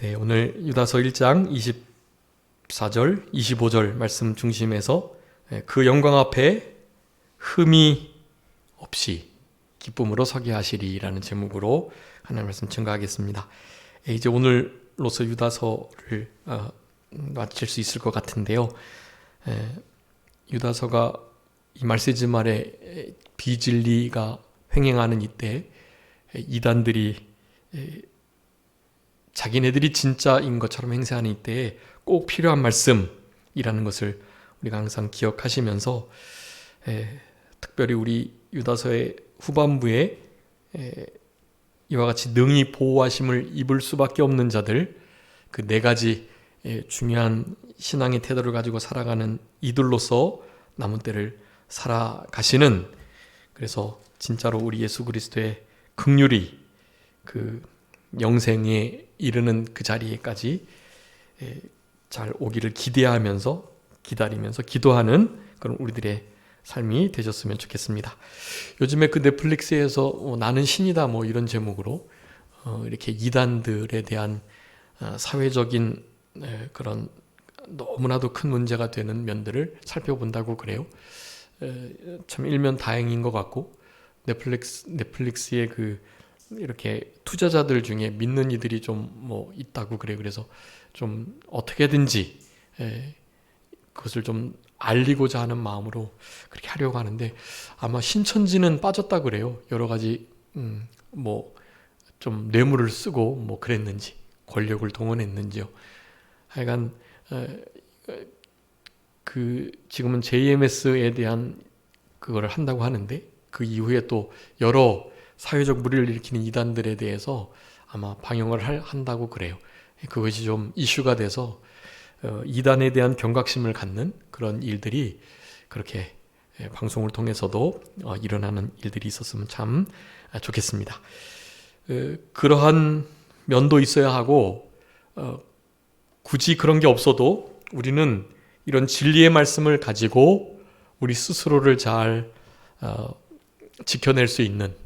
네, 오늘 유다서 1장 24절, 25절 말씀 중심에서 그 영광 앞에 흠이 없이 기쁨으로 서게 하시리라는 제목으로 하나님 말씀 증거하겠습니다. 이제 오늘로서 유다서를 마칠 수 있을 것 같은데요. 유다서가 이 말세지 말에 비진리가 횡행하는 이때 이단들이 자기네들이 진짜인 것처럼 행세하는 이때에 꼭 필요한 말씀이라는 것을 우리가 항상 기억하시면서 특별히 우리 유다서의 후반부에 이와 같이 능히 보호하심을 입을 수밖에 없는 자들, 그 네 가지 중요한 신앙의 태도를 가지고 살아가는 이들로서 남은 때를 살아가시는, 그래서 진짜로 우리 예수 그리스도의 긍휼이 그 영생에 이르는 그 자리에까지 잘 오기를 기대하면서 기다리면서 기도하는 그런 우리들의 삶이 되셨으면 좋겠습니다. 요즘에 그 넷플릭스에서 나는 신이다 뭐 이런 제목으로 이렇게 이단들에 대한 사회적인 그런 너무나도 큰 문제가 되는 면들을 살펴본다고 그래요. 참 일면 다행인 것 같고, 넷플릭스의 그 이렇게 투자자들 중에 믿는 이들이 좀 뭐 있다고 그래요. 그래서 좀 어떻게든지 그것을 좀 알리고자 하는 마음으로 그렇게 하려고 하는데, 아마 신천지는 빠졌다 그래요. 여러 가지 뭐 좀 뇌물을 쓰고 뭐 그랬는지, 권력을 동원했는지요. 하여간 그 지금은 JMS에 대한 그걸 한다고 하는데, 그 이후에 또 여러 사회적 무리를 일으키는 이단들에 대해서 아마 방영을 한다고 그래요. 그것이 좀 이슈가 돼서 이단에 대한 경각심을 갖는 그런 일들이 그렇게 방송을 통해서도 일어나는 일들이 있었으면 참 좋겠습니다. 그러한 면도 있어야 하고, 굳이 그런 게 없어도 우리는 이런 진리의 말씀을 가지고 우리 스스로를 잘 지켜낼 수 있는,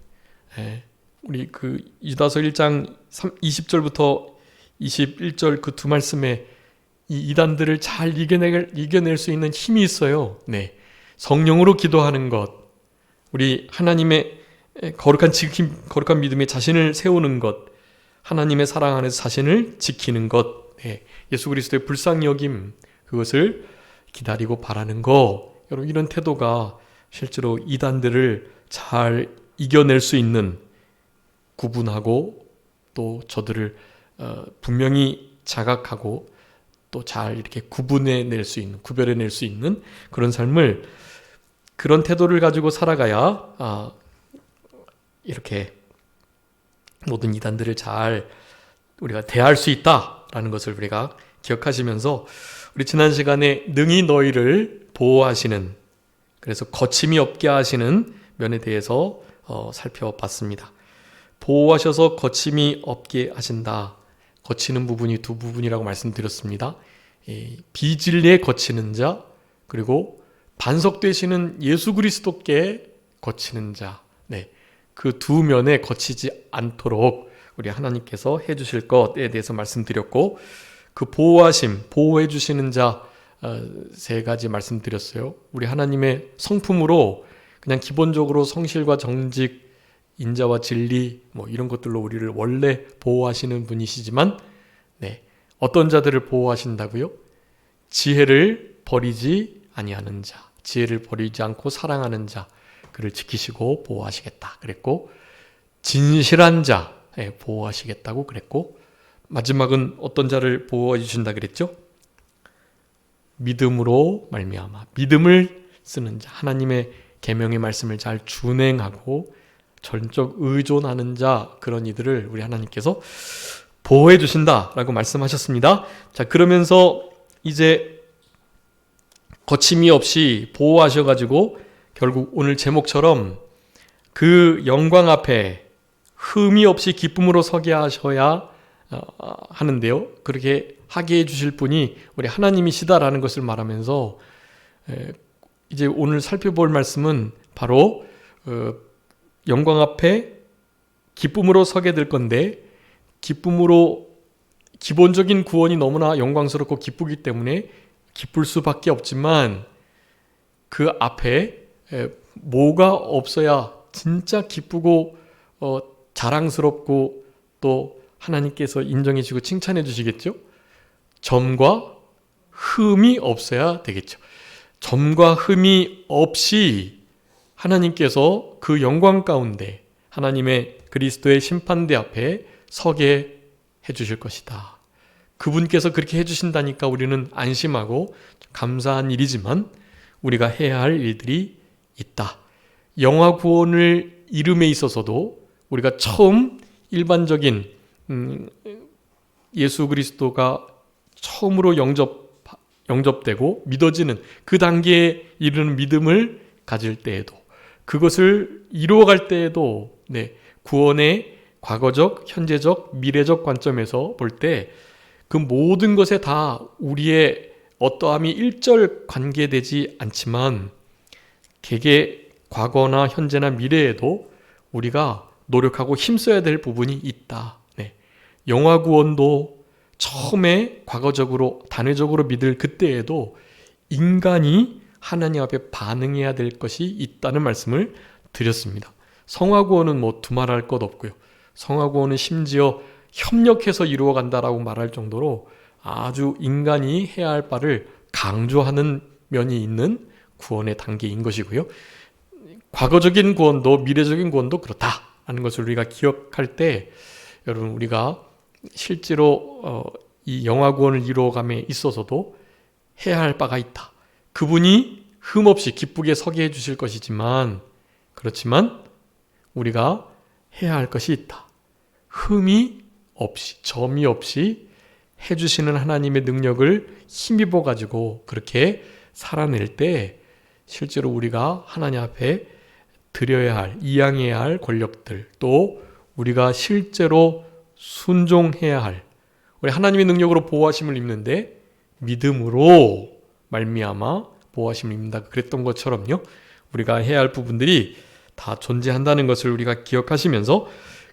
우리 그 유다서 1장 20절부터 21절 그 두 말씀에 이 이단들을 잘 이겨낼 수 있는 힘이 있어요. 네, 성령으로 기도하는 것, 우리 하나님의 거룩한 지킴, 거룩한 믿음에 자신을 세우는 것, 하나님의 사랑 안에서 자신을 지키는 것, 예수 그리스도의 불쌍히 여김, 그것을 기다리고 바라는 것, 여러분 이런 태도가 실제로 이단들을 잘 이겨낼 수 있는, 구분하고 또 저들을 분명히 자각하고 또 잘 이렇게 구분해낼 수 있는, 구별해낼 수 있는 그런 삶을, 그런 태도를 가지고 살아가야 이렇게 모든 이단들을 잘 우리가 대할 수 있다라는 것을 우리가 기억하시면서, 우리 지난 시간에 능히 너희를 보호하시는, 그래서 거침이 없게 하시는 면에 대해서 살펴봤습니다. 보호하셔서 거침이 없게 하신다. 거치는 부분이 두 부분이라고 말씀드렸습니다. 비진리에 거치는 자, 그리고 반석되시는 예수 그리스도께 거치는 자, 그 두 면에 거치지 않도록 우리 하나님께서 해주실 것에 대해서 말씀드렸고, 그 보호하심, 보호해 주시는 자 세 가지 말씀드렸어요. 우리 하나님의 성품으로 그냥 기본적으로 성실과 정직, 인자와 진리 뭐 이런 것들로 우리를 원래 보호하시는 분이시지만, 어떤 자들을 보호하신다고요? 지혜를 버리지 아니하는 자, 지혜를 버리지 않고 사랑하는 자, 그를 지키시고 보호하시겠다 그랬고, 진실한 자 보호하시겠다고 그랬고, 마지막은 어떤 자를 보호해 주신다 그랬죠? 믿음으로 말미암아, 믿음을 쓰는 자, 하나님의 계명의 말씀을 잘 준행하고 전적 의존하는 자, 그런 이들을 우리 하나님께서 보호해 주신다라고 말씀하셨습니다. 자, 그러면서 이제 거침이 없이 보호하셔가지고 결국 오늘 제목처럼 그 영광 앞에 흠이 없이 기쁨으로 서게 하셔야 하는데요. 그렇게 하게 해주실 분이 우리 하나님이시다라는 것을 말하면서, 이제 오늘 살펴볼 말씀은 바로 영광 앞에 기쁨으로 서게 될 건데, 기본적인 구원이 너무나 영광스럽고 기쁘기 때문에 기쁠 수밖에 없지만 그 앞에 뭐가 없어야 진짜 기쁘고 자랑스럽고 또 하나님께서 인정해 주시고 칭찬해 주시겠죠? 점과 흠이 없어야 되겠죠. 점과 흠이 없이 하나님께서 그 영광 가운데 하나님의 그리스도의 심판대 앞에 서게 해주실 것이다. 그분께서 그렇게 해주신다니까 우리는 안심하고 감사한 일이지만 우리가 해야 할 일들이 있다. 영화 구원을 이름에 있어서도 우리가 처음 일반적인 예수 그리스도가 처음으로 영접되고 믿어지는 그 단계에 이르는 믿음을 가질 때에도 그것을 이루어갈 때에도 구원의 과거적, 현재적, 미래적 관점에서 볼 때 그 모든 것에 다 우리의 어떠함이 일절 관계되지 않지만 개개 과거나 현재나 미래에도 우리가 노력하고 힘써야 될 부분이 있다. 영화 구원도 처음에 과거적으로 단회적으로 믿을 그때에도 인간이 하나님 앞에 반응해야 될 것이 있다는 말씀을 드렸습니다. 성화 구원은 두말할 것 없고요. 성화 구원은 심지어 협력해서 이루어간다라고 말할 정도로 아주 인간이 해야 할 바를 강조하는 면이 있는 구원의 단계인 것이고요. 과거적인 구원도 미래적인 구원도 그렇다라는 것을 우리가 기억할 때 여러분 우리가 실제로 이 영화 구원을 이루어감에 있어서도 해야 할 바가 있다. 그분이 흠없이 기쁘게 서게 해주실 것이지만 그렇지만 우리가 해야 할 것이 있다. 흠이 없이 점이 없이 해주시는 하나님의 능력을 힘입어 가지고 그렇게 살아낼 때 실제로 우리가 하나님 앞에 드려야 할 이양해야 할 권력들 또 우리가 실제로 순종해야 할 우리 하나님의 능력으로 보호하심을 입는데 믿음으로 말미암아 보호하심을 입는다 그랬던 것처럼요. 우리가 해야 할 부분들이 다 존재한다는 것을 우리가 기억하시면서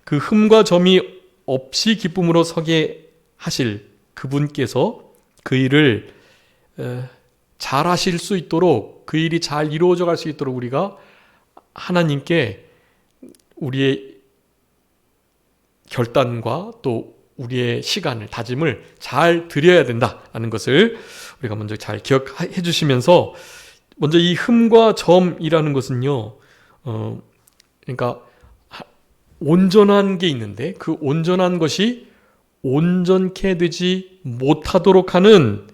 그 흠과 점이 없이 기쁨으로 서게 하실 그분께서 그 일을 잘 하실 수 있도록 그 일이 잘 이루어져 갈 수 있도록 우리가 하나님께 우리의 결단과 또 우리의 시간을 다짐을 잘 드려야 된다는 것을 우리가 먼저 잘 기억해 주시면서 먼저 이 흠과 점이라는 것은요 그러니까 온전한 게 있는데 그 온전한 것이 온전케 되지 못하도록 하는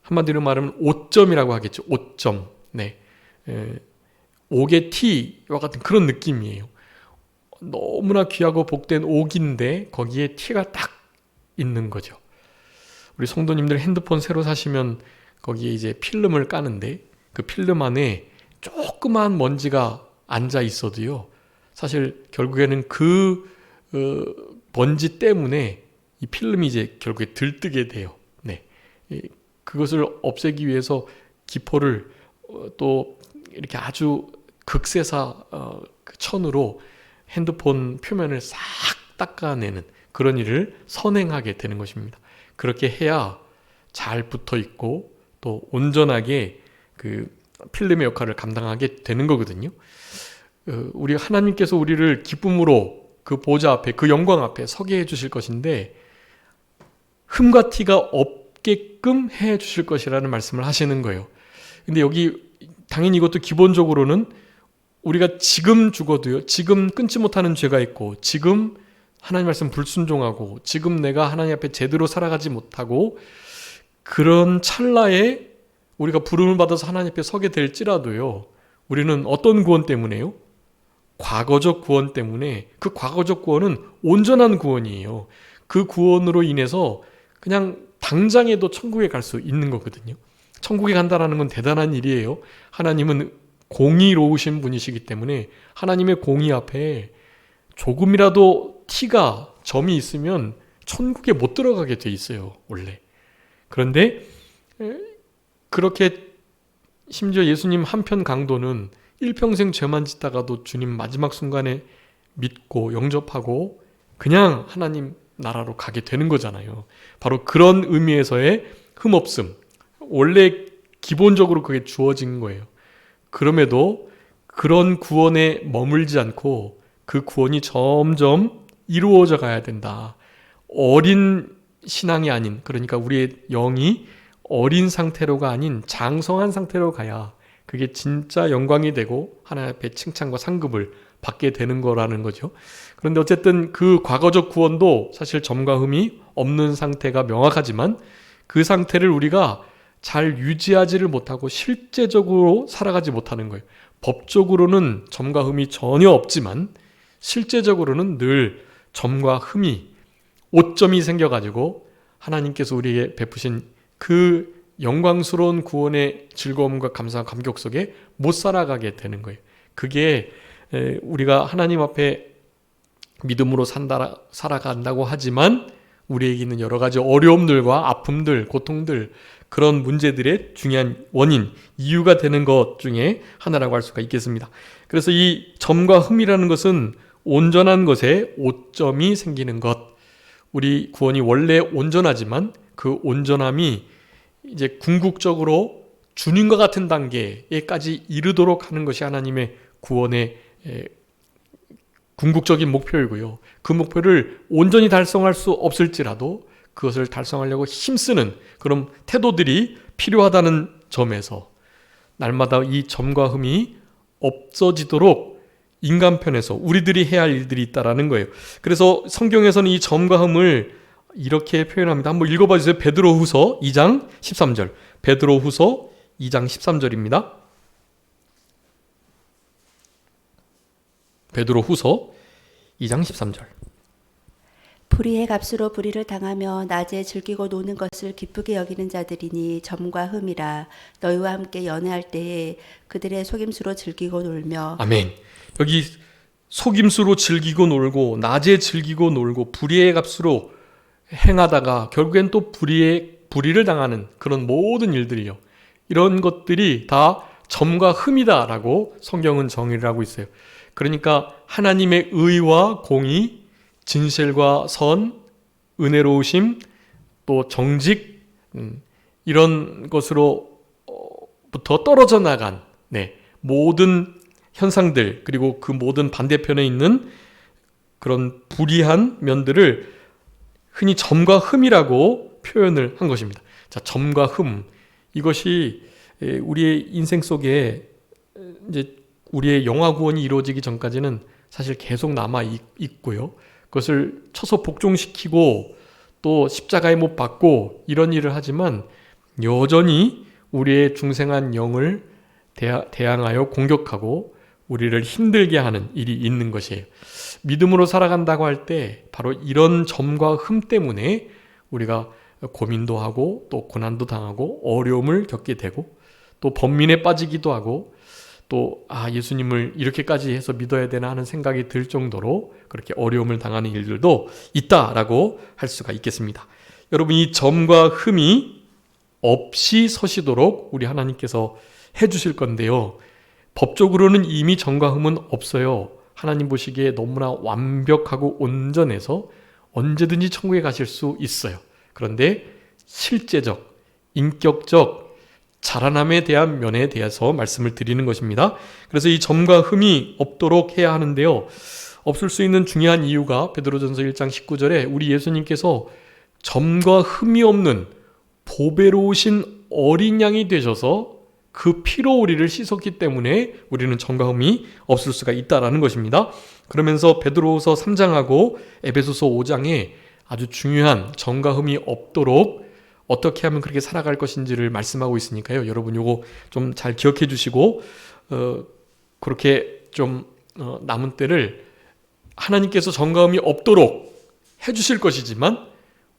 한마디로 말하면 오점이라고 하겠죠. 오점. 옥의 티와 같은 그런 느낌이에요. 너무나 귀하고 복된 옥인데 거기에 티가 딱 있는 거죠. 우리 성도님들 핸드폰 새로 사시면 거기에 이제 필름을 까는데 그 필름 안에 조그만 먼지가 앉아 있어도요. 사실 결국에는 그 먼지 때문에 이 필름이 이제 결국에 들뜨게 돼요. 그것을 없애기 위해서 기포를 또 이렇게 아주 극세사 천으로 핸드폰 표면을 싹 닦아내는 그런 일을 선행하게 되는 것입니다. 그렇게 해야 잘 붙어 있고 또 온전하게 그 필름의 역할을 감당하게 되는 거거든요. 우리 하나님께서 우리를 기쁨으로 그 보좌 앞에 그 영광 앞에 서게 해 주실 것인데 흠과 티가 없게끔 해 주실 것이라는 말씀을 하시는 거예요. 근데 여기 당연히 이것도 기본적으로는 우리가 지금 죽어도요. 지금 끊지 못하는 죄가 있고 지금 하나님 말씀 불순종하고 지금 내가 하나님 앞에 제대로 살아가지 못하고 그런 찰나에 우리가 부름을 받아서 하나님 앞에 서게 될지라도요. 우리는 어떤 구원 때문에요? 과거적 구원 때문에 그 과거적 구원은 온전한 구원이에요. 그 구원으로 인해서 그냥 당장에도 천국에 갈 수 있는 거거든요. 천국에 간다는 건 대단한 일이에요. 하나님은 공의로우신 분이시기 때문에 하나님의 공의 앞에 조금이라도 티가 점이 있으면 천국에 못 들어가게 돼 있어요. 원래. 그런데 그렇게 심지어 예수님 한편 강도는 일평생 죄만 짓다가도 주님 마지막 순간에 믿고 영접하고 그냥 하나님 나라로 가게 되는 거잖아요. 바로 그런 의미에서의 흠없음. 원래 기본적으로 그게 주어진 거예요. 그럼에도 그런 구원에 머물지 않고 그 구원이 점점 이루어져 가야 된다. 어린 신앙이 아닌, 그러니까 우리의 영이 어린 상태로가 아닌 장성한 상태로 가야 그게 진짜 영광이 되고 하나님 앞에 칭찬과 상급을 받게 되는 거라는 거죠. 그런데 어쨌든 그 과거적 구원도 사실 점과 흠이 없는 상태가 명확하지만 그 상태를 우리가 잘 유지하지를 못하고 실제적으로 살아가지 못하는 거예요. 법적으로는 점과 흠이 전혀 없지만 실제적으로는 늘 점과 흠이 오점이 생겨가지고 하나님께서 우리에게 베푸신 그 영광스러운 구원의 즐거움과 감사와 감격 속에 못 살아가게 되는 거예요. 그게 우리가 하나님 앞에 믿음으로 살아간다고 하지만 우리에게 있는 여러 가지 어려움들과 아픔들, 고통들, 그런 문제들의 중요한 원인, 이유가 되는 것 중에 하나라고 할 수가 있겠습니다. 그래서 이 점과 흠이라는 것은 온전한 것에 오점이 생기는 것. 우리 구원이 원래 온전하지만 그 온전함이 이제 궁극적으로 주님과 같은 단계에까지 이르도록 하는 것이 하나님의 구원의 궁극적인 목표이고요. 그 목표를 온전히 달성할 수 없을지라도 그것을 달성하려고 힘쓰는 그런 태도들이 필요하다는 점에서 날마다 이 점과 흠이 없어지도록 인간편에서 우리들이 해야 할 일들이 있다라는 거예요. 그래서 성경에서는 이 점과 흠을 이렇게 표현합니다. 한번 읽어봐 주세요. 베드로후서 2장 13절. 베드로후서 2장 13절입니다. 베드로후서 2장 13절. 불의의 값으로 불의를 당하며 낮에 즐기고 노는 것을 기쁘게 여기는 자들이니 점과 흠이라. 너희와 함께 연애할 때에 그들의 속임수로 즐기고 놀며. 아멘. 여기 속임수로 즐기고 놀고 낮에 즐기고 놀고 불의의 값으로 행하다가 결국엔 또 불의를 당하는 그런 모든 일들이요. 이런 것들이 다 점과 흠이다라고 성경은 정의를 하고 있어요. 그러니까 하나님의 의와 공의, 진실과 선, 은혜로우심, 또 정직, 이런 것으로부터 떨어져 나간 모든 현상들, 그리고 그 모든 반대편에 있는 그런 불의한 면들을 흔히 점과 흠이라고 표현을 한 것입니다. 자, 점과 흠, 이것이 우리의 인생 속에 이제 우리의 영화 구원이 이루어지기 전까지는 사실 계속 남아 있고요. 그것을 쳐서 복종시키고 또 십자가에 못 박고 이런 일을 하지만 여전히 우리의 중생한 영을 대항하여 공격하고 우리를 힘들게 하는 일이 있는 것이에요. 믿음으로 살아간다고 할 때 바로 이런 점과 흠 때문에 우리가 고민도 하고 또 고난도 당하고 어려움을 겪게 되고 또 번민에 빠지기도 하고 또 예수님을 이렇게까지 해서 믿어야 되나 하는 생각이 들 정도로 그렇게 어려움을 당하는 일들도 있다라고 할 수가 있겠습니다. 여러분, 이 점과 흠이 없이 서시도록 우리 하나님께서 해주실 건데요. 법적으로는 이미 점과 흠은 없어요. 하나님 보시기에 너무나 완벽하고 온전해서 언제든지 천국에 가실 수 있어요. 그런데 실제적, 인격적 자라남에 대한 면에 대해서 말씀을 드리는 것입니다. 그래서 이 점과 흠이 없도록 해야 하는데요. 없을 수 있는 중요한 이유가 베드로전서 1장 19절에 우리 예수님께서 점과 흠이 없는 보배로우신 어린 양이 되셔서 그 피로 우리를 씻었기 때문에 우리는 점과 흠이 없을 수가 있다라는 것입니다. 그러면서 베드로후서 3장하고 에베소서 5장에 아주 중요한 점과 흠이 없도록 어떻게 하면 그렇게 살아갈 것인지를 말씀하고 있으니까요. 여러분 요거 좀 잘 기억해 주시고 그렇게 좀 남은 때를 하나님께서 점과 흠이 없도록 해주실 것이지만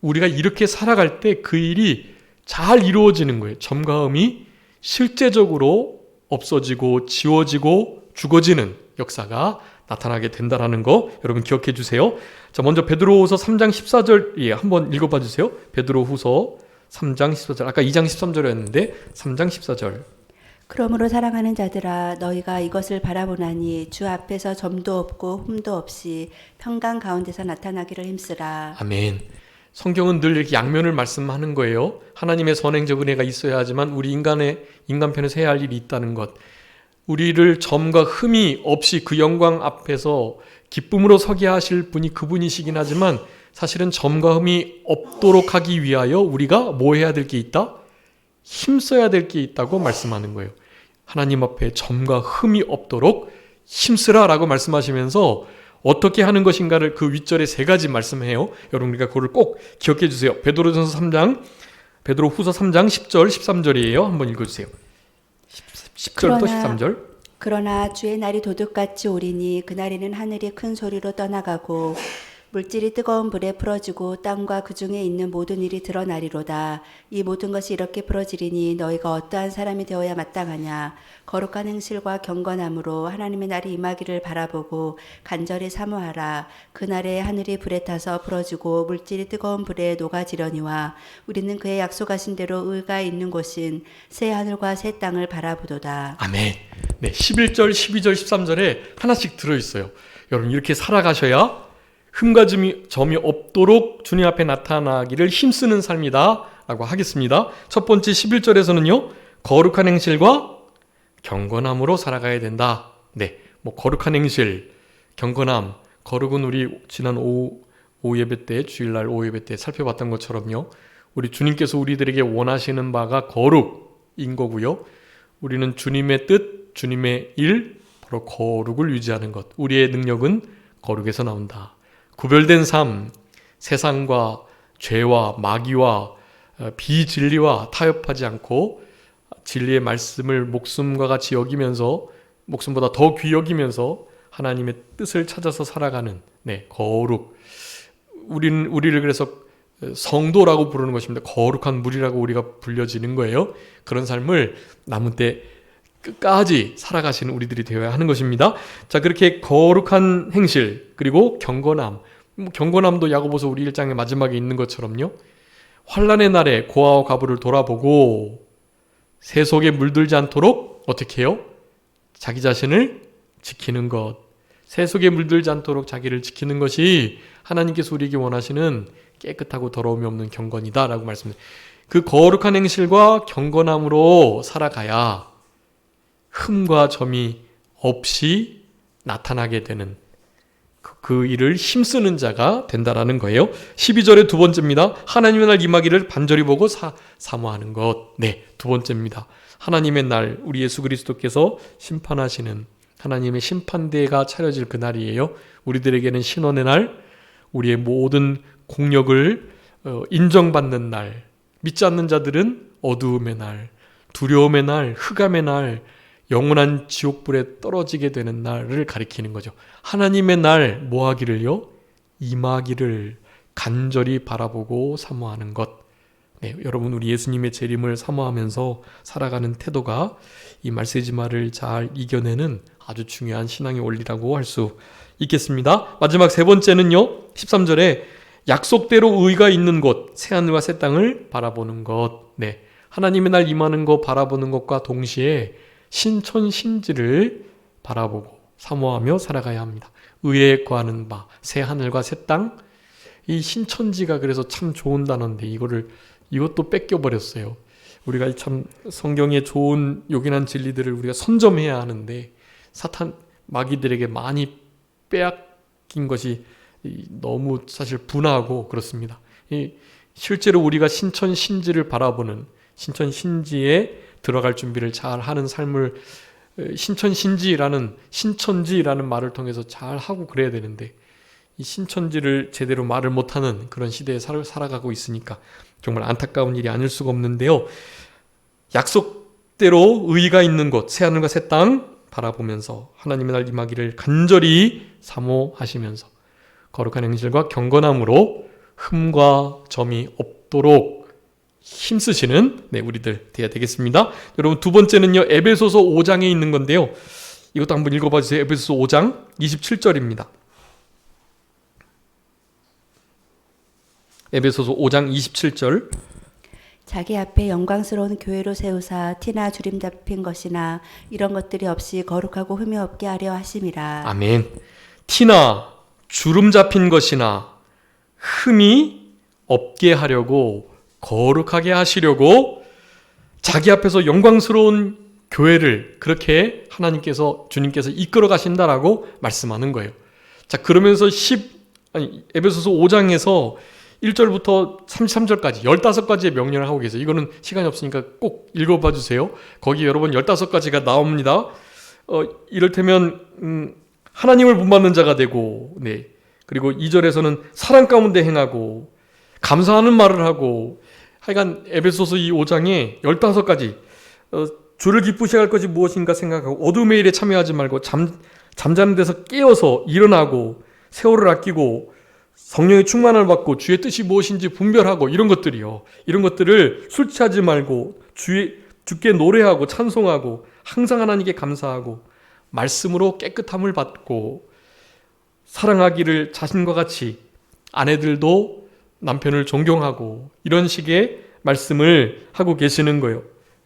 우리가 이렇게 살아갈 때 그 일이 잘 이루어지는 거예요. 점과 흠이 실제적으로 없어지고 지워지고 죽어지는 역사가 나타나게 된다라는 거 여러분 기억해 주세요. 자, 먼저 베드로후서 3장 14절 한번 읽어봐 주세요. 베드로후서 3장 14절. 아까 2장 13절이었는데 3장 14절. 그러므로 사랑하는 자들아 너희가 이것을 바라보나니 주 앞에서 점도 없고 흠도 없이 평강 가운데서 나타나기를 힘쓰라. 아멘. 성경은 늘 이렇게 양면을 말씀하는 거예요. 하나님의 선행적 은혜가 있어야 하지만 우리 인간편에서 해야 할 일이 있다는 것. 우리를 점과 흠이 없이 그 영광 앞에서 기쁨으로 서게 하실 분이 그분이시긴 하지만 사실은 점과 흠이 없도록 하기 위하여 우리가 뭐 해야 될 게 있다? 힘써야 될 게 있다고 말씀하는 거예요. 하나님 앞에 점과 흠이 없도록 힘쓰라 라고 말씀하시면서 어떻게 하는 것인가를 그 윗절에 3가지 말씀해요. 여러분 우리가 그거를 꼭 기억해 주세요. 베드로후서 3장 10절 13절이에요. 한번 읽어주세요. 10절부터 13절. 그러나 주의 날이 도둑같이 오리니 그날에는 하늘이 큰 소리로 떠나가고 물질이 뜨거운 불에 풀어지고 땅과 그 중에 있는 모든 일이 드러나리로다. 이 모든 것이 이렇게 풀어지리니 너희가 어떠한 사람이 되어야 마땅하냐. 거룩한 행실과 경건함으로 하나님의 날이 임하기를 바라보고 간절히 사모하라. 그날에 하늘이 불에 타서 풀어지고 물질이 뜨거운 불에 녹아지려니와 우리는 그의 약속하신 대로 의가 있는 곳인 새 하늘과 새 땅을 바라보도다. 아멘. 네, 11절, 12절, 13절에 하나씩 들어있어요. 여러분 이렇게 살아가셔야 흠과 점이 없도록 주님 앞에 나타나기를 힘쓰는 삶이다 라고 하겠습니다. 첫 번째 11절에서는요. 거룩한 행실과 경건함으로 살아가야 된다. 네, 거룩한 행실, 경건함, 거룩은 우리 지난 오후 예배 때, 주일날 오후 예배 때 살펴봤던 것처럼요. 우리 주님께서 우리들에게 원하시는 바가 거룩인 거고요. 우리는 주님의 뜻, 주님의 일, 바로 거룩을 유지하는 것. 우리의 능력은 거룩에서 나온다. 구별된 삶, 세상과 죄와 마귀와 비진리와 타협하지 않고 진리의 말씀을 목숨과 같이 여기면서 목숨보다 더 귀히 여기면서 하나님의 뜻을 찾아서 살아가는 거룩. 우리를 그래서 성도라고 부르는 것입니다. 거룩한 무리라고 우리가 불려지는 거예요. 그런 삶을 남은 때 끝까지 살아가시는 우리들이 되어야 하는 것입니다. 자, 그렇게 거룩한 행실 그리고 경건함. 경건함도 야고보서 우리 1장의 마지막에 있는 것처럼요. 환난의 날에 고아와 과부를 돌아보고 세속에 물들지 않도록 어떻게 해요? 자기 자신을 지키는 것. 세속에 물들지 않도록 자기를 지키는 것이 하나님께서 우리에게 원하시는 깨끗하고 더러움이 없는 경건이다 라고 말씀드립니다. 그 거룩한 행실과 경건함으로 살아가야 흠과 점이 없이 나타나게 되는 그 일을 힘쓰는 자가 된다라는 거예요. 12절의 두 번째입니다. 하나님의 날 임하기를 반절히 보고 사모하는 것. 네, 두 번째입니다. 하나님의 날, 우리 예수 그리스도께서 심판하시는 하나님의 심판대가 차려질 그 날이에요. 우리들에게는 신원의 날, 우리의 모든 공력을 인정받는 날, 믿지 않는 자들은 어두움의 날, 두려움의 날, 흑암의 날, 영원한 지옥불에 떨어지게 되는 날을 가리키는 거죠. 하나님의 날 뭐 하기를요? 임하기를 간절히 바라보고 사모하는 것. 네, 여러분 우리 예수님의 재림을 사모하면서 살아가는 태도가 이 말세지마를 잘 이겨내는 아주 중요한 신앙의 원리라고 할 수 있겠습니다. 마지막 세 번째는요. 13절에 약속대로 의가 있는 곳, 새하늘과 새 땅을 바라보는 것. 네, 하나님의 날 임하는 것 바라보는 것과 동시에 신천신지를 바라보고 사모하며 살아가야 합니다. 의에 거하는 바, 새 하늘과 새 땅. 이 신천지가 그래서 참 좋은 단어인데 이것도 뺏겨버렸어요. 우리가 참 성경의 좋은 요긴한 진리들을 우리가 선점해야 하는데 사탄 마귀들에게 많이 빼앗긴 것이 너무 사실 분하고 그렇습니다. 실제로 우리가 신천신지를 바라보는 신천신지에 들어갈 준비를 잘 하는 삶을 신천지라는 말을 통해서 잘 하고 그래야 되는데 이 신천지를 제대로 말을 못하는 그런 시대에 살아가고 있으니까 정말 안타까운 일이 아닐 수가 없는데요. 약속대로 의가 있는 곳, 새하늘과 새 땅 바라보면서 하나님의 날 임하기를 간절히 사모하시면서 거룩한 행실과 경건함으로 흠과 점이 없도록 힘쓰시는 우리들 되어야 되겠습니다. 여러분 두 번째는요. 에베소서 5장에 있는 건데요. 이것도 한번 읽어봐 주세요. 에베소서 5장 27절입니다. 에베소서 5장 27절. 자기 앞에 영광스러운 교회로 세우사 티나 주림 잡힌 것이나 이런 것들이 없이 거룩하고 흠이 없게 하려 하심이라. 아멘. 티나 주름 잡힌 것이나 흠이 없게 하려고 거룩하게 하시려고 자기 앞에서 영광스러운 교회를 그렇게 주님께서 이끌어 가신다라고 말씀하는 거예요. 자, 그러면서 에베소서 5장에서 1절부터 33절까지 15가지의 명령을 하고 계세요. 이거는 시간이 없으니까 꼭 읽어봐 주세요. 거기 여러분 15가지가 나옵니다. 이를테면 하나님을 본받는 자가 되고, 네. 그리고 2절에서는 사랑 가운데 행하고 감사하는 말을 하고, 하여간 에베소서 이 5장에 15가지 주를 기쁘시게 할 것이 무엇인가 생각하고 어둠의 일에 참여하지 말고 잠자는 데서 깨어서 일어나고 세월을 아끼고 성령의 충만을 받고 주의 뜻이 무엇인지 분별하고 이런 것들이요. 이런 것들을 술 취하지 말고 주께 노래하고 찬송하고 항상 하나님께 감사하고 말씀으로 깨끗함을 받고 사랑하기를 자신과 같이 아내들도 남편을 존경하고 이런 식의 말씀을 하고 계시는 거예요.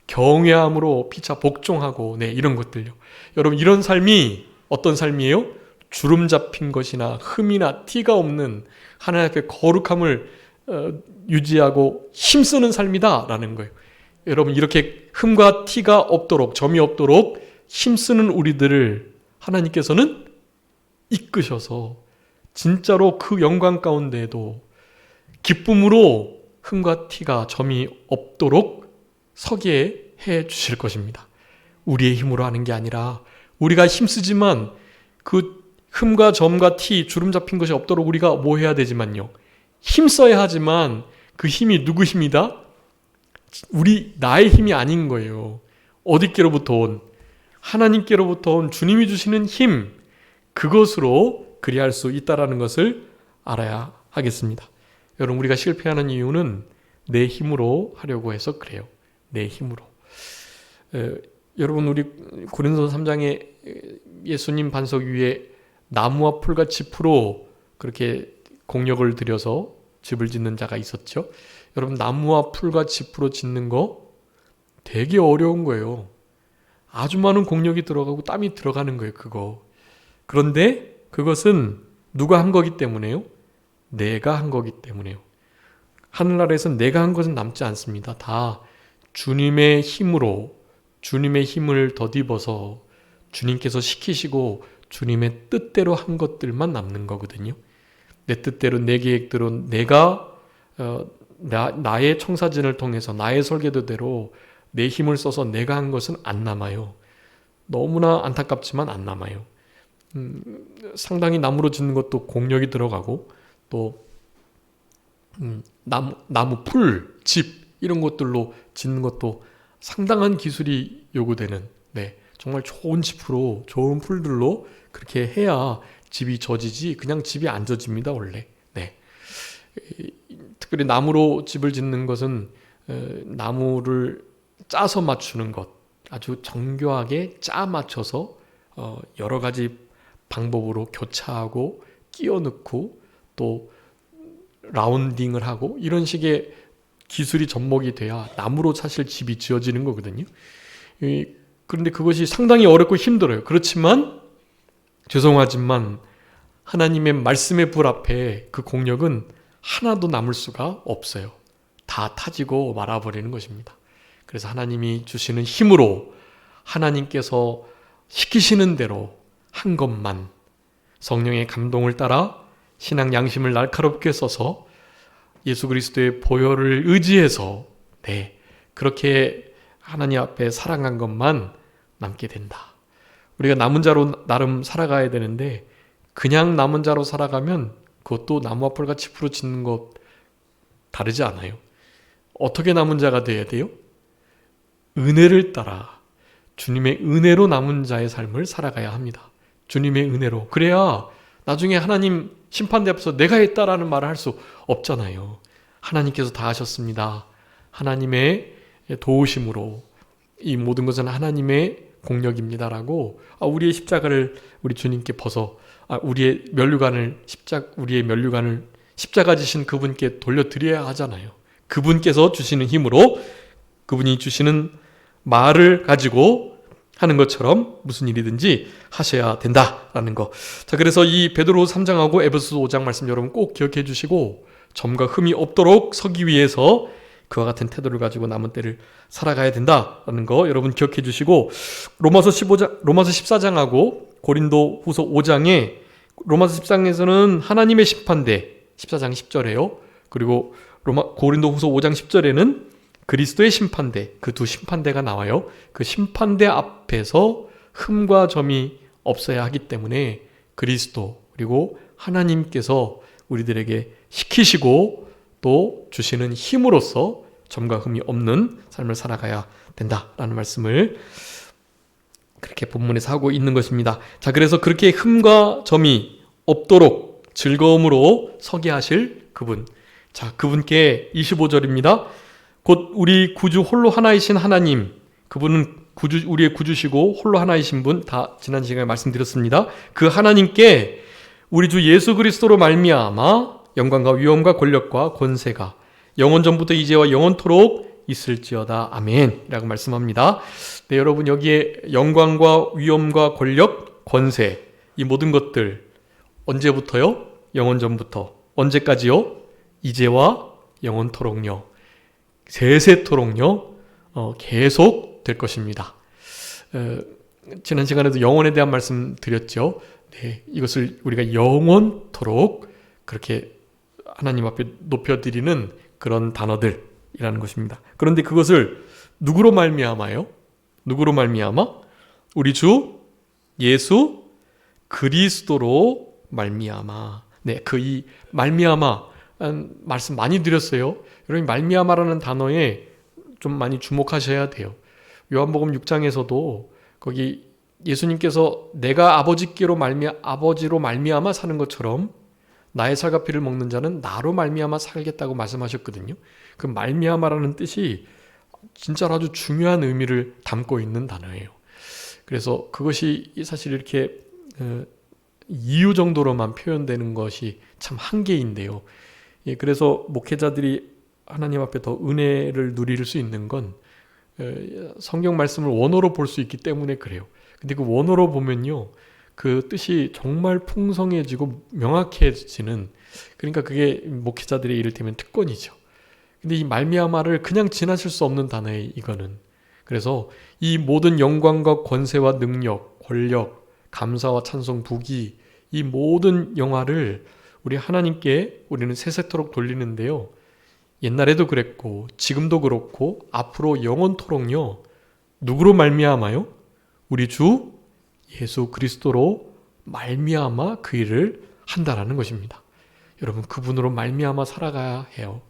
경외함으로 피차 복종하고 이런 것들요. 여러분 이런 삶이 어떤 삶이에요? 주름 잡힌 것이나 흠이나 티가 없는 하나님 앞에 거룩함을 유지하고 힘쓰는 삶이다라는 거예요. 여러분 이렇게 흠과 티가 없도록 점이 없도록 힘쓰는 우리들을 하나님께서는 이끄셔서 진짜로 그 영광 가운데에도 기쁨으로 흠과 티가 점이 없도록 서게 해 주실 것입니다. 우리의 힘으로 하는 게 아니라 우리가 힘쓰지만 그 흠과 점과 티, 주름 잡힌 것이 없도록 우리가 뭐 해야 되지만요. 힘써야 하지만 그 힘이 누구 힘이다? 나의 힘이 아닌 거예요. 어디께로부터 온? 하나님께로부터 온 주님이 주시는 힘, 그것으로 그리할 수 있다라는 것을 알아야 하겠습니다. 여러분 우리가 실패하는 이유는 내 힘으로 하려고 해서 그래요. 내 힘으로. 여러분 우리 고린도서 3장에 예수님 반석 위에 나무와 풀과 짚으로 그렇게 공력을 들여서 집을 짓는 자가 있었죠. 여러분 나무와 풀과 짚으로 짓는 거 되게 어려운 거예요. 아주 많은 공력이 들어가고 땀이 들어가는 거예요. 그런데 그것은 누가 한 거기 때문에요? 내가 한 거기 때문에요. 하늘나라에서 내가 한 것은 남지 않습니다. 다 주님의 힘으로 주님의 힘을 덧입어서 주님께서 시키시고 주님의 뜻대로 한 것들만 남는 거거든요. 내 뜻대로 내 계획대로 내가 나의 청사진을 통해서 나의 설계도대로 내 힘을 써서 내가 한 것은 안 남아요. 너무나 안타깝지만 안 남아요. 상당히 나무로 짓는 것도 공력이 들어가고 또 나무, 풀, 집 이런 것들로 짓는 것도 상당한 기술이 요구되는 정말 좋은 짚으로 좋은 풀들로 그렇게 해야 집이 젖이지 그냥 집이 안 젖입니다 원래. 특별히 나무로 집을 짓는 것은 나무를 짜서 맞추는 것 아주 정교하게 짜 맞춰서 여러 가지 방법으로 교차하고 끼워 넣고 또 라운딩을 하고 이런 식의 기술이 접목이 돼야 나무로 사실 집이 지어지는 거거든요. 그런데 그것이 상당히 어렵고 힘들어요. 그렇지만 죄송하지만 하나님의 말씀의 불 앞에 그 공력은 하나도 남을 수가 없어요. 다 타지고 말아버리는 것입니다. 그래서 하나님이 주시는 힘으로 하나님께서 시키시는 대로 한 것만 성령의 감동을 따라 신앙 양심을 날카롭게 써서 예수 그리스도의 보혈을 의지해서 그렇게 하나님 앞에 살아간 것만 남게 된다. 우리가 남은 자로 나름 살아가야 되는데 그냥 남은 자로 살아가면 그것도 나무와 풀과 짚으로 짓는 것 다르지 않아요. 어떻게 남은 자가 돼야 돼요? 은혜를 따라 주님의 은혜로 남은 자의 삶을 살아가야 합니다. 주님의 은혜로. 그래야 나중에 하나님 심판대 앞에서 내가 했다라는 말을 할 수 없잖아요. 하나님께서 다 하셨습니다. 하나님의 도우심으로 이 모든 것은 하나님의 공력입니다라고 우리의 십자가를 우리 주님께 우리의 면류관을 십자가 지신 그분께 돌려드려야 하잖아요. 그분께서 주시는 힘으로 그분이 주시는 말을 가지고 하는 것처럼 무슨 일이든지 하셔야 된다라는 거. 자, 그래서 이 베드로후서 3장하고 에베소서 5장 말씀 여러분 꼭 기억해 주시고 점과 흠이 없도록 서기 위해서 그와 같은 태도를 가지고 남은 때를 살아가야 된다라는 거 여러분 기억해 주시고 로마서 14장하고 고린도후서 5장에 로마서 14장에서는 하나님의 심판대 14장 10절에요. 그리고 고린도후서 5장 10절에는 그리스도의 심판대, 그 두 심판대가 나와요. 그 심판대 앞에서 흠과 점이 없어야 하기 때문에 그리스도 그리고 하나님께서 우리들에게 시키시고 또 주시는 힘으로써 점과 흠이 없는 삶을 살아가야 된다라는 말씀을 그렇게 본문에서 하고 있는 것입니다. 자, 그래서 그렇게 흠과 점이 없도록 즐거움으로 서게 하실 그분. 자, 그분께 25절입니다. 곧 우리 구주 홀로 하나이신 하나님, 그분은 우리의 구주시고 홀로 하나이신 분, 다 지난 시간에 말씀드렸습니다. 그 하나님께 우리 주 예수 그리스도로 말미암아 영광과 위엄과 권력과 권세가 영원 전부터 이제와 영원토록 있을지어다. 아멘. 라고 말씀합니다. 네, 여러분 여기에 영광과 위엄과 권력, 권세 이 모든 것들 언제부터요? 영원 전부터. 언제까지요? 이제와 영원토록요. 세세토록요. 계속 될 것입니다. 지난 시간에도 영원에 대한 말씀 드렸죠. 네, 이것을 우리가 영원토록 그렇게 하나님 앞에 높여드리는 그런 단어들이라는 것입니다. 그런데 그것을 누구로 말미암아요? 누구로 말미암아? 우리 주 예수 그리스도로 말미암아. 네, 그 이 말미암아 말씀 많이 드렸어요. 여러분 말미암아라는 단어에 좀 많이 주목하셔야 돼요. 요한복음 6장에서도 거기 예수님께서 내가 아버지로 말미암아 사는 것처럼 나의 살과 피를 먹는 자는 나로 말미암아 살겠다고 말씀하셨거든요. 그 말미암아라는 뜻이 진짜 아주 중요한 의미를 담고 있는 단어예요. 그래서 그것이 사실 이렇게 이유 정도로만 표현되는 것이 참 한계인데요. 그래서 목회자들이 하나님 앞에 더 은혜를 누릴 수 있는 건 성경 말씀을 원어로 볼 수 있기 때문에 그래요. 근데 그 원어로 보면요, 그 뜻이 정말 풍성해지고 명확해지는, 그러니까 그게 목회자들의 이를테면 특권이죠. 근데 이 말미암아를 그냥 지나칠 수 없는 단어예요, 이거는. 그래서 이 모든 영광과 권세와 능력, 권력, 감사와 찬송, 부귀, 이 모든 영화를 우리 하나님께 우리는 세세토록 돌리는데요. 옛날에도 그랬고 지금도 그렇고 앞으로 영원토록요. 누구로 말미암아요? 우리 주 예수 그리스도로 말미암아 그 일을 한다라는 것입니다. 여러분 그분으로 말미암아 살아가야 해요.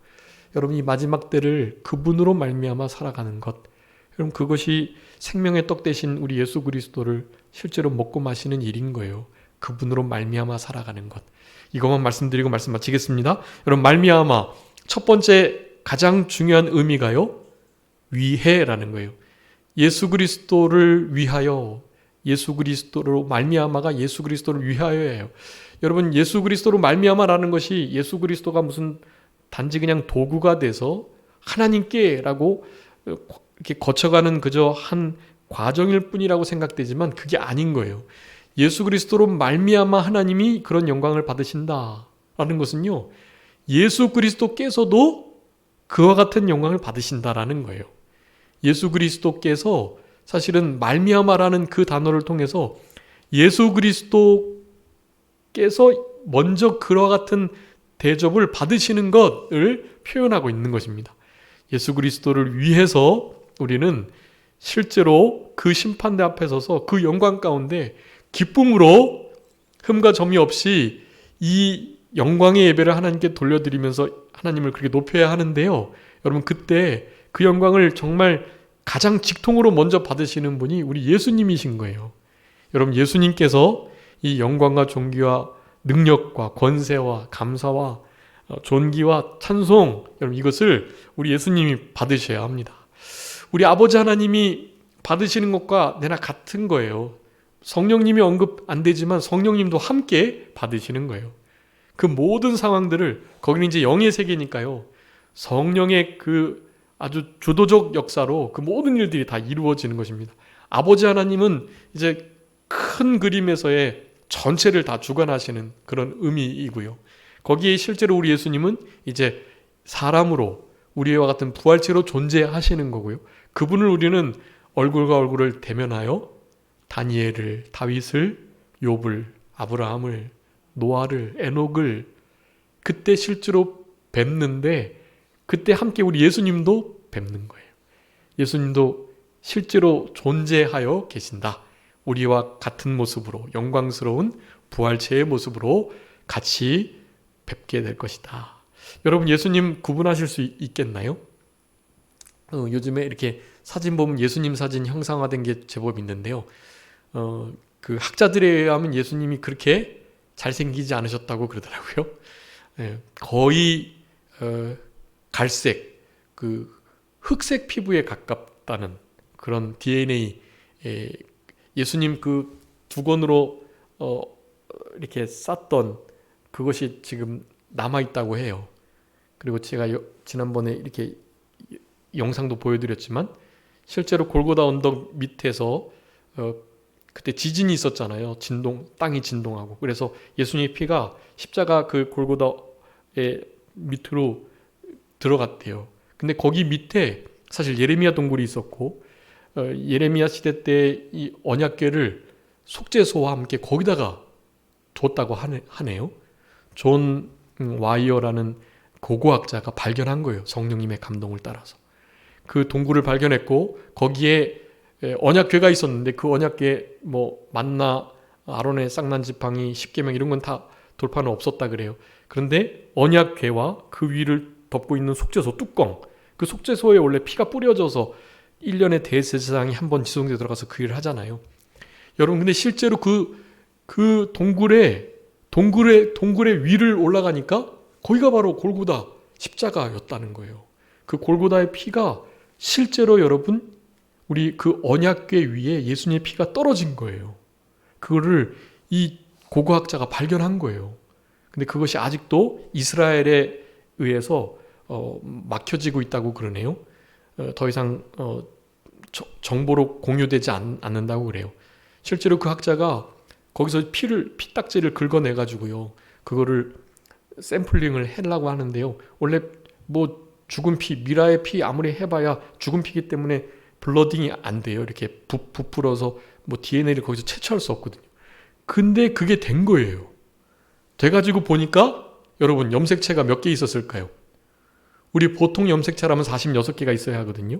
여러분 이 마지막 때를 그분으로 말미암아 살아가는 것, 여러분 그것이 생명의 떡 대신 우리 예수 그리스도를 실제로 먹고 마시는 일인 거예요. 그분으로 말미암아 살아가는 것. 이것만 말씀드리고 말씀 마치겠습니다. 여러분 말미암아 첫 번째 가장 중요한 의미가요, 위해라는 거예요. 예수 그리스도를 위하여, 예수 그리스도로 말미암아가 예수 그리스도를 위하여예요. 여러분 예수 그리스도로 말미암아라는 것이 예수 그리스도가 무슨 단지 그냥 도구가 돼서 하나님께라고 이렇게 거쳐가는 그저 한 과정일 뿐이라고 생각되지만 그게 아닌 거예요. 예수 그리스도로 말미암아 하나님이 그런 영광을 받으신다라는 것은요, 예수 그리스도께서도 그와 같은 영광을 받으신다라는 거예요. 예수 그리스도께서 사실은 말미암아라는 그 단어를 통해서 예수 그리스도께서 먼저 그와 같은 대접을 받으시는 것을 표현하고 있는 것입니다. 예수 그리스도를 위해서 우리는 실제로 그 심판대 앞에 서서 그 영광 가운데 기쁨으로 흠과 점이 없이 이 영광의 예배를 하나님께 돌려드리면서 하나님을 그렇게 높여야 하는데요. 여러분 그때 그 영광을 정말 가장 직통으로 먼저 받으시는 분이 우리 예수님이신 거예요. 여러분 예수님께서 이 영광과 존귀와 능력과 권세와 감사와 존귀와 찬송, 여러분 이것을 우리 예수님이 받으셔야 합니다. 우리 아버지 하나님이 받으시는 것과 내나 같은 거예요. 성령님이 언급 안 되지만 성령님도 함께 받으시는 거예요. 그 모든 상황들을, 거기는 이제 영의 세계니까요. 성령의 그 아주 주도적 역사로 그 모든 일들이 다 이루어지는 것입니다. 아버지 하나님은 이제 큰 그림에서의 전체를 다 주관하시는 그런 의미이고요. 거기에 실제로 우리 예수님은 이제 사람으로 우리와 같은 부활체로 존재하시는 거고요. 그분을 우리는 얼굴과 얼굴을 대면하여 다니엘을, 다윗을, 욥을, 아브라함을, 노아를, 에녹을 그때 실제로 뵙는데 그때 함께 우리 예수님도 뵙는 거예요. 예수님도 실제로 존재하여 계신다. 우리와 같은 모습으로 영광스러운 부활체의 모습으로 같이 뵙게 될 것이다. 여러분 예수님 구분하실 수 있겠나요? 요즘에 이렇게 사진 보면 예수님 사진 형상화된 게 제법 있는데요. 그 학자들에 의하면 예수님이 그렇게 잘생기지 않으셨다고 그러더라고요. 거의 갈색, 그 흑색 피부에 가깝다는 그런 DNA, 예수님 그 두건으로 이렇게 쌌던 그것이 지금 남아 있다고 해요. 그리고 제가 지난번에 이렇게 영상도 보여드렸지만 실제로 골고다 언덕 밑에서 그때 지진이 있었잖아요. 땅이 진동하고. 그래서 예수님의 피가 십자가 그 골고다의 밑으로 들어갔대요. 근데 거기 밑에 사실 예레미야 동굴이 있었고 예레미야 시대 때 이 언약궤를 속죄소와 함께 거기다가 뒀다고 하네요. 존 와이어라는 고고학자가 발견한 거예요. 성령님의 감동을 따라서. 그 동굴을 발견했고 거기에 언약궤가 있었는데 그 언약궤 뭐 만나, 아론의 쌍난 지팡이, 십계명 이런 건 다 돌파는 없었다 그래요. 그런데 언약궤와 그 위를 덮고 있는 속죄소 뚜껑, 그 속죄소에 원래 피가 뿌려져서 1년에 대제사장이 한 번 지성소에 들어가서 그 일을 하잖아요. 여러분 근데 실제로 그 동굴의 위를 올라가니까 거기가 바로 골고다 십자가였다는 거예요. 그 골고다의 피가 실제로 여러분 우리 그 언약궤 위에 예수님의 피가 떨어진 거예요. 그거를 이 고고학자가 발견한 거예요. 근데 그것이 아직도 이스라엘에 의해서 막혀지고 있다고 그러네요. 더 이상 정보로 공유되지 않는다고 그래요. 실제로 그 학자가 거기서 피딱지를 긁어내가지고요. 그거를 샘플링을 하려고 하는데요. 원래 뭐 죽은 피, 미라의 피 아무리 해봐야 죽은 피기 때문에 블러딩이 안 돼요. 이렇게 부풀어서 뭐 DNA를 거기서 채취할 수 없거든요. 근데 그게 된 거예요. 돼가지고 보니까 여러분 염색체가 몇 개 있었을까요? 우리 보통 염색체라면 46개가 있어야 하거든요.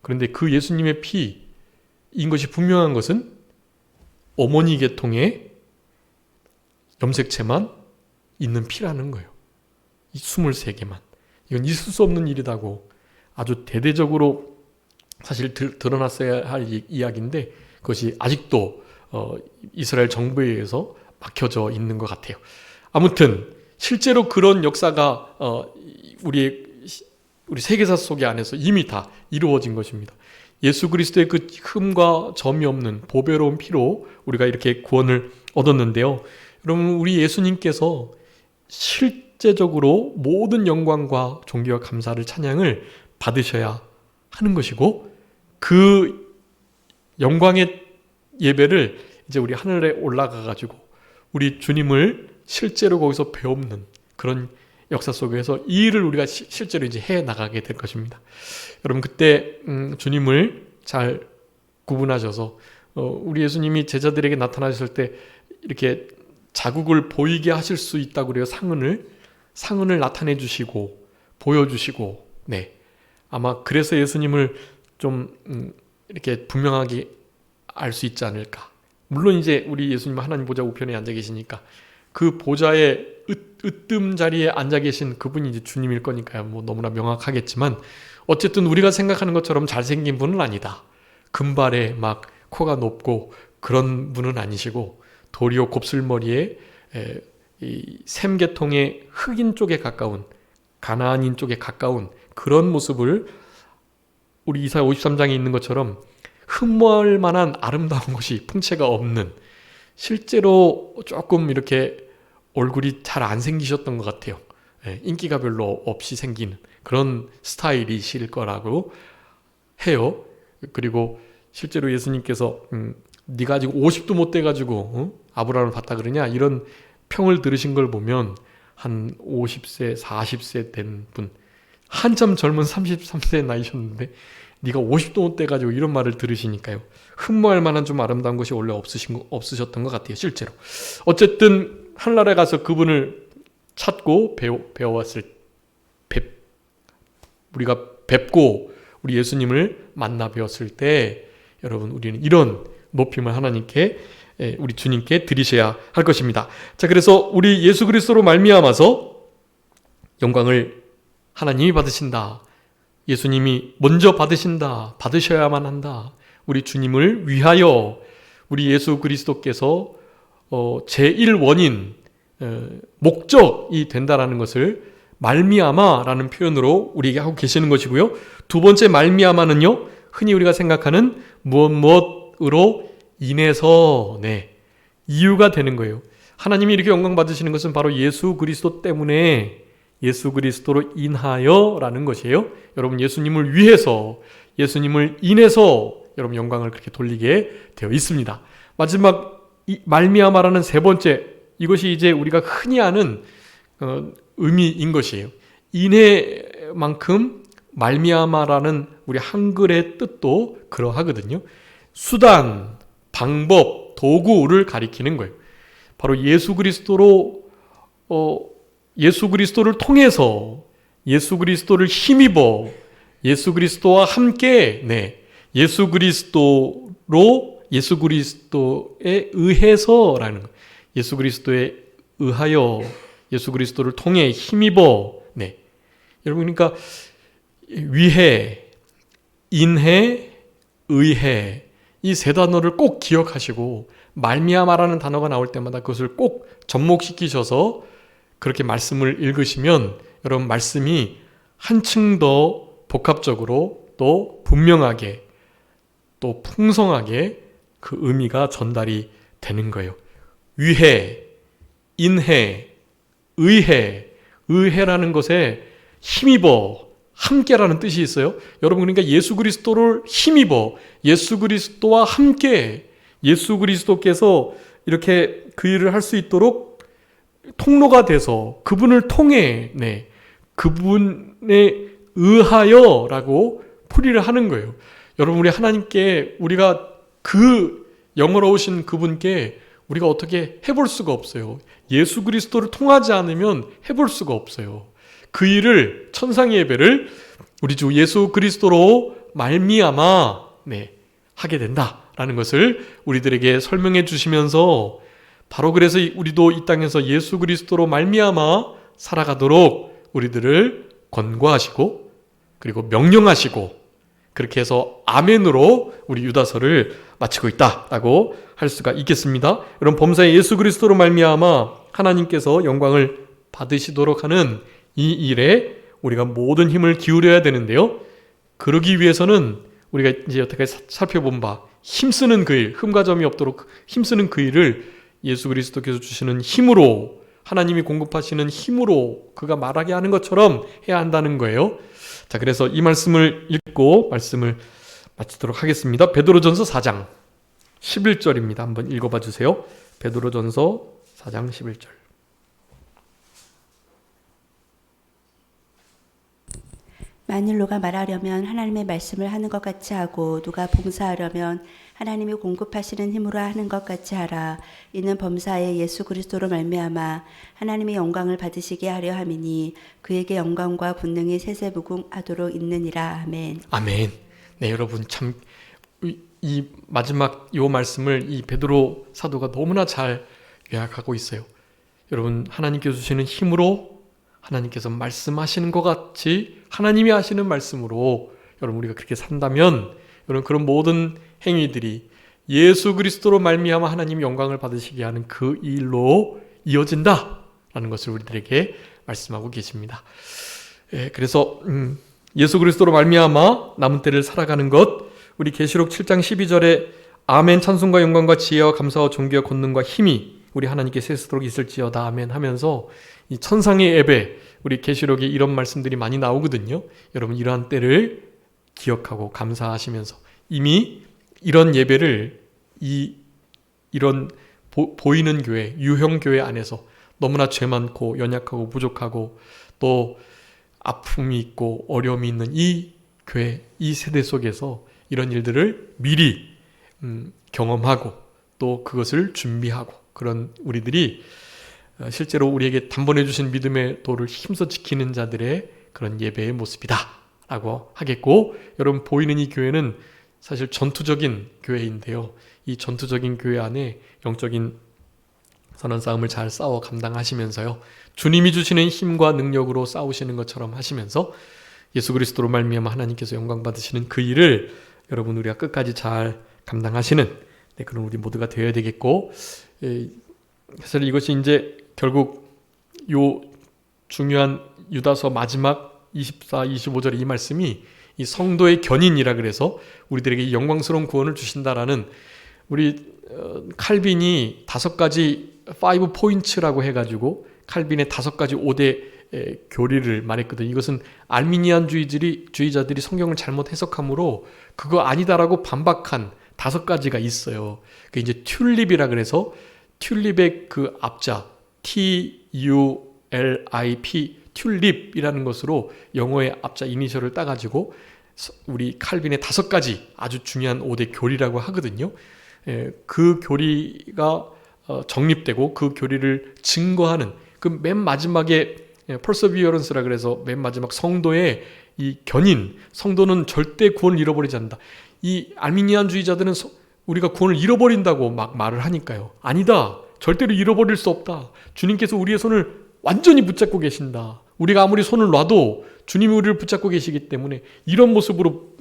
그런데 그 예수님의 피인 것이 분명한 것은 어머니 계통의 염색체만 있는 피라는 거예요. 이 23개만. 이건 있을 수 없는 일이라고 아주 대대적으로 사실 드러났어야 할 이야기인데 그것이 아직도 이스라엘 정부에 의해서 막혀져 있는 것 같아요. 아무튼 실제로 그런 역사가 우리 세계사 속에 안에서 이미 다 이루어진 것입니다. 예수 그리스도의 그 흠과 점이 없는 보배로운 피로 우리가 이렇게 구원을 얻었는데요. 여러분 우리 예수님께서 실제적으로 모든 영광과 존귀와 감사를 찬양을 받으셔야 하는 것이고 그 영광의 예배를 이제 우리 하늘에 올라가 가지고 우리 주님을 실제로 거기서 배우는 그런 역사 속에서 이 일을 우리가 실제로 이제 해 나가게 될 것입니다. 여러분 그때 주님을 잘 구분하셔서 우리 예수님이 제자들에게 나타나셨을 때 이렇게 자국을 보이게 하실 수 있다고 그래요. 상흔을 나타내 주시고 보여주시고 네 아마 그래서 예수님을 좀 이렇게 분명하게 알 수 있지 않을까. 물론 이제 우리 예수님은 하나님 보좌 우편에 앉아 계시니까 그 보좌의 으뜸 자리에 앉아 계신 그분이 이제 주님일 거니까요. 뭐 너무나 명확하겠지만 어쨌든 우리가 생각하는 것처럼 잘생긴 분은 아니다. 금발에 막 코가 높고 그런 분은 아니시고 도리어 곱슬머리에 이 셈계통의 흑인 쪽에 가까운 가나안인 쪽에 가까운 그런 모습을 우리 이사야 53장에 있는 것처럼 흠모할 만한 아름다운 것이 풍채가 없는 실제로 조금 이렇게 얼굴이 잘 안 생기셨던 것 같아요. 인기가 별로 없이 생기는 그런 스타일이실 거라고 해요. 그리고 실제로 예수님께서 네가 아직 50도 못 돼가지고 아브라함을 봤다 그러냐 이런 평을 들으신 걸 보면 한 50세, 40세 된 분, 한참 젊은 33세 나이셨는데 네가 50도 못 돼가지고 이런 말을 들으시니까요. 흠모할 만한 좀 아름다운 것이 원래 없으셨던 것 같아요. 실제로. 어쨌든 하늘나라에 가서 그분을 찾고 우리가 뵙고 우리 예수님을 만나 뵈었을 때 여러분 우리는 이런 높임을 하나님께 우리 주님께 드리셔야 할 것입니다. 자, 그래서 우리 예수 그리스도로 말미암아서 영광을 하나님이 받으신다. 예수님이 먼저 받으신다. 받으셔야만 한다. 우리 주님을 위하여 우리 예수 그리스도께서 제1원인 목적이 된다라는 것을 말미암아라는 표현으로 우리에게 하고 계시는 것이고요. 두 번째 말미암아는요. 흔히 우리가 생각하는 무엇으로 인해서 이유가 되는 거예요. 하나님이 이렇게 영광 받으시는 것은 바로 예수 그리스도 때문에 예수 그리스도로 인하여라는 것이에요. 여러분 예수님을 위해서 예수님을 인해서 여러분 영광을 그렇게 돌리게 되어 있습니다. 마지막 이 말미암아라는 세 번째 이것이 이제 우리가 흔히 아는 의미인 것이에요. 인해만큼 말미암아라는 우리 한글의 뜻도 그러하거든요. 수단, 방법, 도구를 가리키는 거예요. 바로 예수 그리스도를 통해서 예수 그리스도를 힘입어 예수 그리스도와 함께 예수 그리스도에 의해서라는 거예요. 예수 그리스도에 의하여 예수 그리스도를 통해 힘입어 여러분 그러니까 위해, 인해, 의해 이 세 단어를 꼭 기억하시고 말미암아라는 단어가 나올 때마다 그것을 꼭 접목시키셔서 그렇게 말씀을 읽으시면 여러분 말씀이 한층 더 복합적으로 또 분명하게 또 풍성하게 그 의미가 전달이 되는 거예요. 위해, 인해, 의해라는 것에 힘입어 함께라는 뜻이 있어요. 여러분 그러니까 예수 그리스도를 힘입어 예수 그리스도와 함께 예수 그리스도께서 이렇게 그 일을 할 수 있도록 통로가 돼서 그분을 통해 그분에 의하여라고 풀이를 하는 거예요. 여러분 우리 하나님께 우리가 그 영원하신 그분께 우리가 어떻게 해볼 수가 없어요. 예수 그리스도를 통하지 않으면 해볼 수가 없어요. 그 일을 천상의 예배를 우리 주 예수 그리스도로 말미암아 하게 된다라는 것을 우리들에게 설명해 주시면서 바로 그래서 우리도 이 땅에서 예수 그리스도로 말미암아 살아가도록 우리들을 권고하시고 그리고 명령하시고 그렇게 해서 아멘으로 우리 유다서를 마치고 있다라고 할 수가 있겠습니다. 여러분 범사에 예수 그리스도로 말미암아 하나님께서 영광을 받으시도록 하는 이 일에 우리가 모든 힘을 기울여야 되는데요. 그러기 위해서는 우리가 이제 여태까지 살펴본 바 힘쓰는 그 일, 흠과 점이 없도록 힘쓰는 그 일을 예수 그리스도께서 주시는 힘으로 하나님이 공급하시는 힘으로 그가 말하게 하는 것처럼 해야 한다는 거예요. 자, 그래서 이 말씀을 읽고 말씀을 마치도록 하겠습니다. 베드로전서 4장 11절입니다. 한번 읽어봐 주세요. 베드로전서 4장 11절. 만일 누가 말하려면 하나님의 말씀을 하는 것 같이 하고 누가 봉사하려면 하나님이 공급하시는 힘으로 하는 것 같이 하라. 이는 범사에 예수 그리스도로 말미암아 하나님의 영광을 받으시게 하려 함이니 그에게 영광과 분능이 세세무궁하도록 있느니라. 아멘. 아멘. 네, 여러분 참 이 마지막 요 말씀을 이 베드로 사도가 너무나 잘 요약하고 있어요. 여러분 하나님께서 주시는 힘으로 하나님께서 말씀하시는 것 같이 하나님이 하시는 말씀으로 여러분 우리가 그렇게 산다면 여러분 그런 모든 행위들이 예수 그리스도로 말미암아 하나님 영광을 받으시게 하는 그 일로 이어진다라는 것을 우리들에게 말씀하고 계십니다. 그래서 예수 그리스도로 말미암아 남은 때를 살아가는 것 우리 계시록 7장 12절에 아멘 찬송과 영광과 지혜와 감사와 존귀와 권능과 힘이 우리 하나님께 세세도록 있을지어다 아멘 하면서 이 천상의 예배 우리 계시록에 이런 말씀들이 많이 나오거든요. 여러분 이러한 때를 기억하고 감사하시면서 이미 이런 예배를 이런 보이는 교회, 유형 교회 안에서 너무나 죄 많고 연약하고 부족하고 또 아픔이 있고 어려움이 있는 이 교회, 이 세대 속에서 이런 일들을 미리 경험하고 또 그것을 준비하고 그런 우리들이 실제로 우리에게 단번해 주신 믿음의 도를 힘써 지키는 자들의 그런 예배의 모습이다 라고 하겠고, 여러분 보이는 이 교회는 사실 전투적인 교회인데요, 이 전투적인 교회 안에 영적인 선한 싸움을 잘 싸워 감당하시면서요, 주님이 주시는 힘과 능력으로 싸우시는 것처럼 하시면서 예수 그리스도로 말미암아 하나님께서 영광 받으시는 그 일을 여러분 우리가 끝까지 잘 감당하시는 그런 우리 모두가 되어야 되겠고, 사실 이것이 이제 결국 요 중요한 유다서 마지막 24, 25절의 이 말씀이 이 성도의 견인이라 그래서 우리들에게 이 영광스러운 구원을 주신다라는, 우리 칼빈이 5가지 5 포인트라고 해가지고 칼빈의 5가지 5대 교리를 말했거든요. 이것은 알미니안 주의자들이 성경을 잘못 해석함으로 그거 아니다라고 반박한 5가지가 있어요. 그게 이제 튤립이라 그래서 튤립의 그 앞자 TULIP, 튤립이라는 것으로 영어의 앞자 이니셜을 따가지고 우리 칼빈의 5가지 아주 중요한 5대 교리라고 하거든요. 그 교리가 정립되고 그 교리를 증거하는 그 맨 마지막에 perseverance라 그래서 맨 마지막 성도의 이 견인, 성도는 절대 구원을 잃어버리지 않는다. 이 알미니안주의자들은 우리가 구원을 잃어버린다고 막 말을 하니까요. 아니다. 절대로 잃어버릴 수 없다. 주님께서 우리의 손을 완전히 붙잡고 계신다. 우리가 아무리 손을 놔도 주님이 우리를 붙잡고 계시기 때문에 이런 모습으로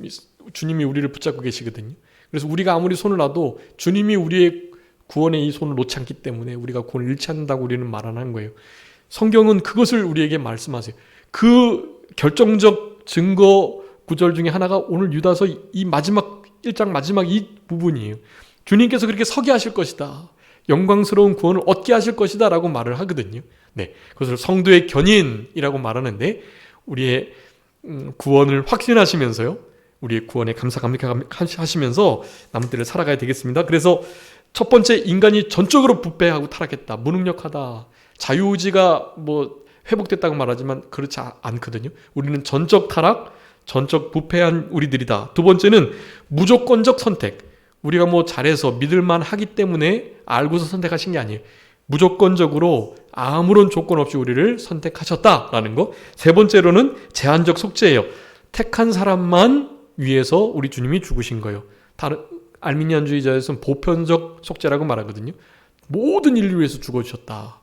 주님이 우리를 붙잡고 계시거든요. 그래서 우리가 아무리 손을 놔도 주님이 우리의 구원의 이 손을 놓지 않기 때문에 우리가 구원을 잃지 않는다고 우리는 말 안 한 거예요. 성경은 그것을 우리에게 말씀하세요. 그 결정적 증거 구절 중에 하나가 오늘 유다서 이 마지막 1장 마지막 이 부분이에요. 주님께서 그렇게 서게 하실 것이다. 영광스러운 구원을 얻게 하실 것이다 라고 말을 하거든요. 그것을 성도의 견인이라고 말하는데, 우리의 구원을 확신하시면서요, 우리의 구원에 감사하시면서 남은 때를 살아가야 되겠습니다. 그래서 첫 번째, 인간이 전적으로 부패하고 타락했다, 무능력하다, 자유의지가 회복됐다고 말하지만 그렇지 않거든요. 우리는 전적 타락, 전적 부패한 우리들이다. 두 번째는 무조건적 선택. 우리가 잘해서 믿을만 하기 때문에 알고서 선택하신 게 아니에요. 무조건적으로 아무런 조건 없이 우리를 선택하셨다라는 거. 세 번째로는 제한적 속죄예요. 택한 사람만 위해서 우리 주님이 죽으신 거예요. 다른 알미니안주의자에서는 보편적 속죄라고 말하거든요. 모든 인류를 위해서 죽어주셨다.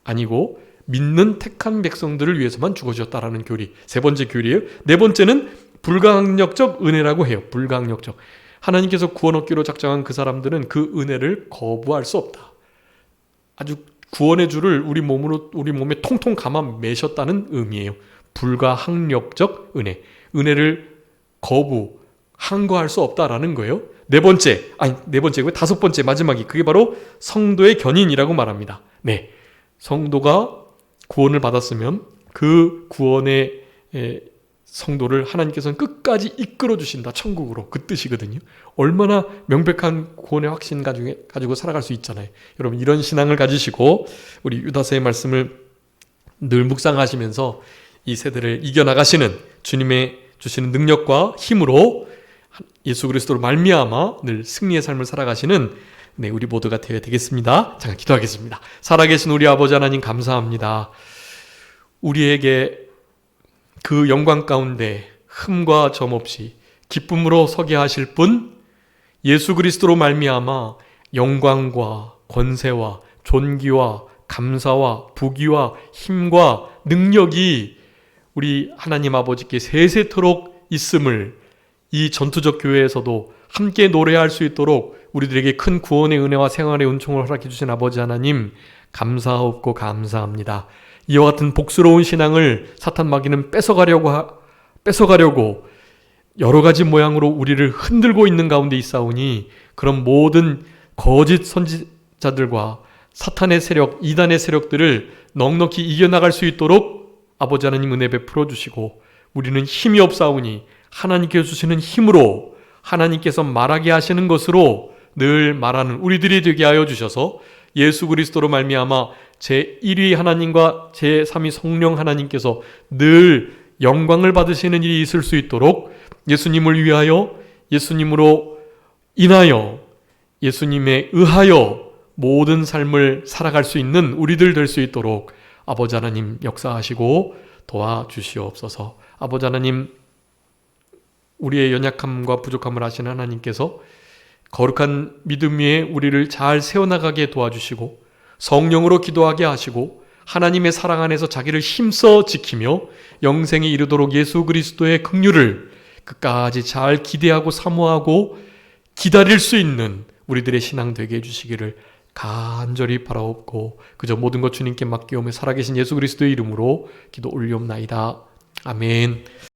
아니고 믿는 택한 백성들을 위해서만 죽어주셨다라는 교리. 세 번째 교리예요. 네 번째는 불가항력적 은혜라고 해요. 불가항력적. 하나님께서 구원 얻기로 작정한 그 사람들은 그 은혜를 거부할 수 없다. 아주 구원의 줄을 우리 몸에 통통 감아 매셨다는 의미예요. 불가항력적 은혜. 은혜를 항거할 수 없다라는 거예요. 다섯 번째 마지막이 그게 바로 성도의 견인이라고 말합니다. 성도가 구원을 받았으면 그 구원의 성도를 하나님께서는 끝까지 이끌어 주신다. 천국으로. 그 뜻이거든요. 얼마나 명백한 구원의 확신 가지고 살아갈 수 있잖아요. 여러분 이런 신앙을 가지시고 우리 유다서의 말씀을 늘 묵상하시면서 이 세대를 이겨나가시는 주님의 주시는 능력과 힘으로 예수 그리스도로 말미암아 늘 승리의 삶을 살아가시는 우리 모두가 되어야 되겠습니다. 잠깐 기도하겠습니다. 살아계신 우리 아버지 하나님 감사합니다. 우리에게 그 영광 가운데 흠과 점 없이 기쁨으로 서게 하실 분, 예수 그리스도로 말미암아 영광과 권세와 존귀와 감사와 부귀와 힘과 능력이 우리 하나님 아버지께 세세토록 있음을 이 전투적 교회에서도 함께 노래할 수 있도록 우리들에게 큰 구원의 은혜와 생활의 은총을 허락해 주신 아버지 하나님 감사하옵고 감사합니다. 이와 같은 복스러운 신앙을 사탄 마귀는 뺏어가려고 여러 가지 모양으로 우리를 흔들고 있는 가운데 있사오니 그런 모든 거짓 선지자들과 사탄의 세력, 이단의 세력들을 넉넉히 이겨나갈 수 있도록 아버지 하나님 은혜 베풀어 주시고 우리는 힘이 없사오니 하나님께서 주시는 힘으로 하나님께서 말하게 하시는 것으로 늘 말하는 우리들이 되게 하여 주셔서 예수 그리스도로 말미암아 제1위 하나님과 제3위 성령 하나님께서 늘 영광을 받으시는 일이 있을 수 있도록 예수님을 위하여 예수님으로 인하여 예수님에 의하여 모든 삶을 살아갈 수 있는 우리들 될 수 있도록 아버지 하나님 역사하시고 도와주시옵소서. 아버지 하나님, 우리의 연약함과 부족함을 아시는 하나님께서 거룩한 믿음 위에 우리를 잘 세워나가게 도와주시고 성령으로 기도하게 하시고 하나님의 사랑 안에서 자기를 힘써 지키며 영생에 이르도록 예수 그리스도의 긍휼을 끝까지 잘 기대하고 사모하고 기다릴 수 있는 우리들의 신앙 되게 해주시기를 간절히 바라옵고 그저 모든 것 주님께 맡기오며 살아계신 예수 그리스도의 이름으로 기도 올리옵나이다. 아멘.